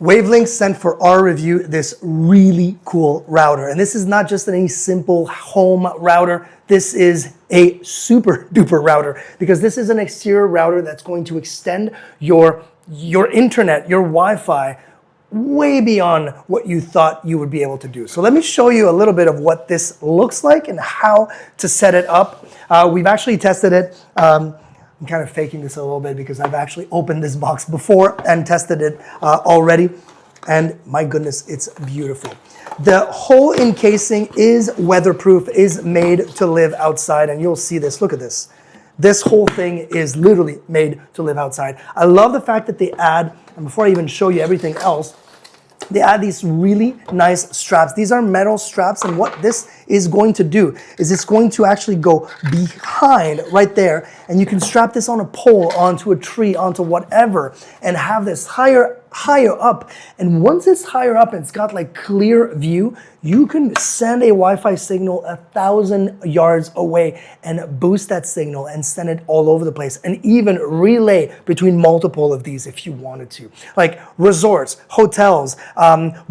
WAVLINK sent for our review this really cool router. And this is not just any simple home router. This is a super duper router because this is an exterior router that's going to extend your internet, your Wi-Fi, way beyond what you thought you would be able to do. So let me show you a little bit of what this looks like and how to set it up. We've actually tested it. I'm kind of faking this a little bit because I've actually opened this box before and tested it already. And my goodness, it's beautiful. The whole encasing is weatherproof, is made to live outside. And you'll see this. Look at this. This whole thing is literally made to live outside. I love the fact that they add, and before I even show you everything else, they add these really nice straps. These are metal straps, and what this is going to do is it's going to actually go behind right there, and you can strap this on a pole, onto a tree, onto whatever, and have this higher up. And once it's higher up and it's got like clear view, you can send a Wi-Fi signal 1,000 yards away and boost that signal and send it all over the place, and even relay between multiple of these if you wanted to. Like resorts, hotels,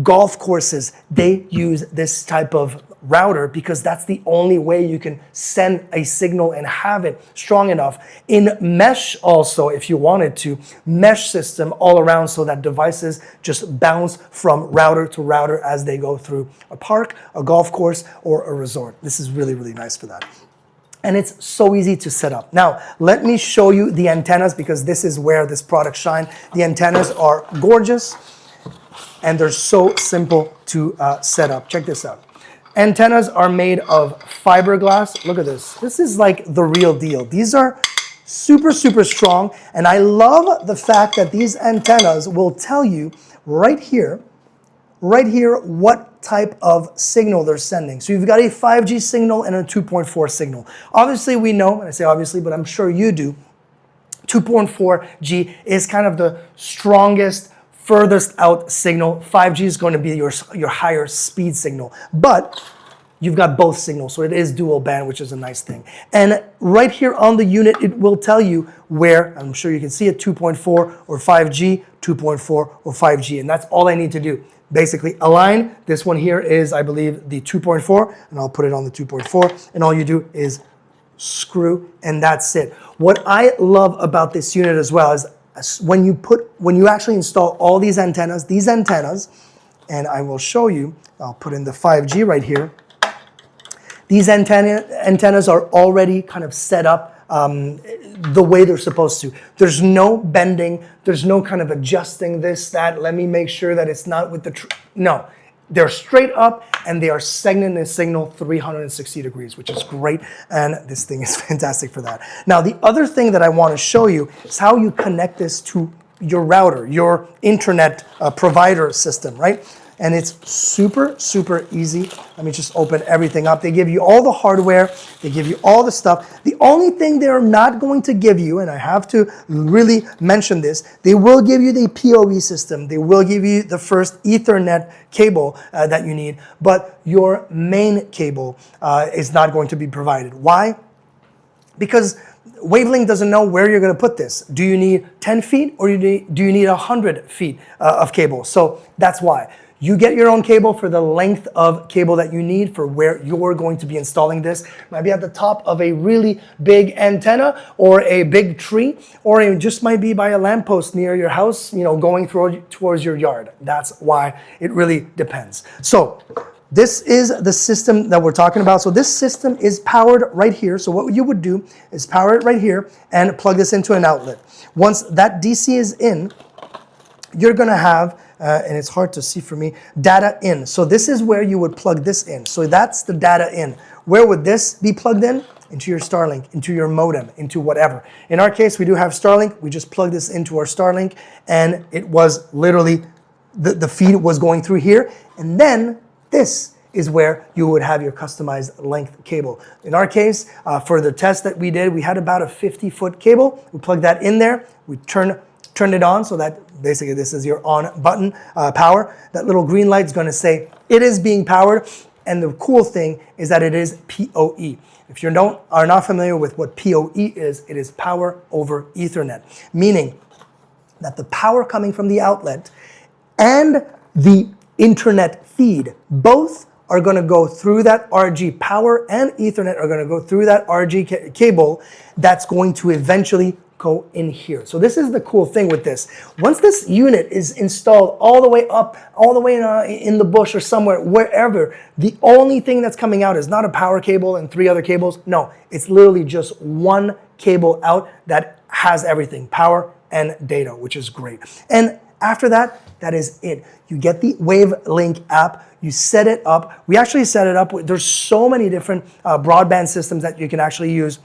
golf courses, they use this type of router because that's the only way you can send a signal and have it strong enough. In mesh also, if you wanted to, mesh system all around so that devices just bounce from router to router as they go through a park, a golf course, or a resort. This is really, really nice for that. And it's so easy to set up. Now, let me show you the antennas because this is where this product shines. The antennas are gorgeous and they're so simple to set up. Check this out. Antennas are made of fiberglass. Look at this. This is like the real deal. These are super, super strong. And I love the fact that these antennas will tell you right here, what type of signal they're sending. So you've got a 5G signal and a 2.4 signal. Obviously we know, and I say obviously, but I'm sure you do, 2.4G is kind of the strongest, furthest out signal. 5G is going to be your higher speed signal, but you've got both signals, so it is dual band, which is a nice thing. And right here on the unit, it will tell you where, I'm sure you can see it, 2.4 or 5G, 2.4 or 5G, and that's all I need to do. Basically align. This one here is, I believe, the 2.4, and I'll put it on the 2.4, and all you do is screw, and that's it. What I love about this unit as well is when you actually install all these antennas, and I will show you, I'll put in the 5G right here. These antennas are already kind of set up the way they're supposed to. There's no bending, there's no kind of adjusting this, that, let me make sure that it's not with the, no. They're straight up and they are segmenting the signal 360 degrees, which is great. And this thing is fantastic for that. Now, the other thing that I want to show you is how you connect this to your router, your internet provider system, right? And it's super, super easy. Let me just open everything up. They give you all the hardware. They give you all the stuff. The only thing they're not going to give you, and I have to really mention this, they will give you the PoE system. They will give you the first Ethernet cable that you need, but your main cable is not going to be provided. Why? Because WAVLINK doesn't know where you're going to put this. Do you need 10 feet or do you need 100 feet of cable? So that's why. You get your own cable for the length of cable that you need for where you're going to be installing this. Might be at the top of a really big antenna or a big tree, or it just might be by a lamppost near your house, you know, going towards your yard. That's why it really depends. So this is the system that we're talking about. So this system is powered right here. So what you would do is power it right here and plug this into an outlet. Once that DC is in, you're gonna have, and it's hard to see for me, data in. So this is where you would plug this in. So that's the data in. Where would this be plugged in? Into your Starlink, into your modem, into whatever. In our case, we do have Starlink. We just plug this into our Starlink, and it was literally, the feed was going through here. And then this is where you would have your customized length cable. In our case, for the test that we did, we had about a 50-foot cable. We plugged that in there. We turned it on, so that basically this is your on button power. That little green light is going to say it is being powered. And the cool thing is that it is PoE. If you are not familiar with what PoE is, it is power over Ethernet, meaning that the power coming from the outlet and the internet feed. Both are going to go through that RG. Power and Ethernet are going to go through that RG cable that's going to eventually go in here. So this is the cool thing with this. Once this unit is installed all the way up, all the way in the bush or somewhere, wherever, the only thing that's coming out is not a power cable and 3 other cables. No, it's literally just one cable out that has everything, power and data, which is great. And after that, that is it. You get the WAVLINK app, you set it up. We actually set it up. There's so many different broadband systems that you can actually use.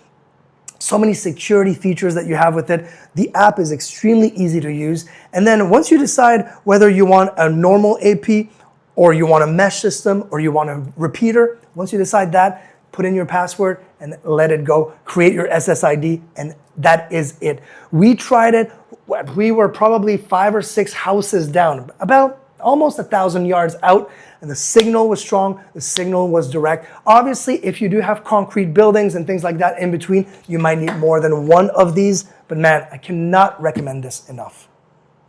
So many security features that you have with it. The app is extremely easy to use. And then once you decide whether you want a normal AP or you want a mesh system or you want a repeater, once you decide that, put in your password and let it go. Create your SSID and that is it. We tried it. We were probably 5 or 6 houses down, about almost 1,000 yards out, and the signal was strong, the signal was direct. Obviously, if you do have concrete buildings and things like that in between, you might need more than one of these, but man, I cannot recommend this enough.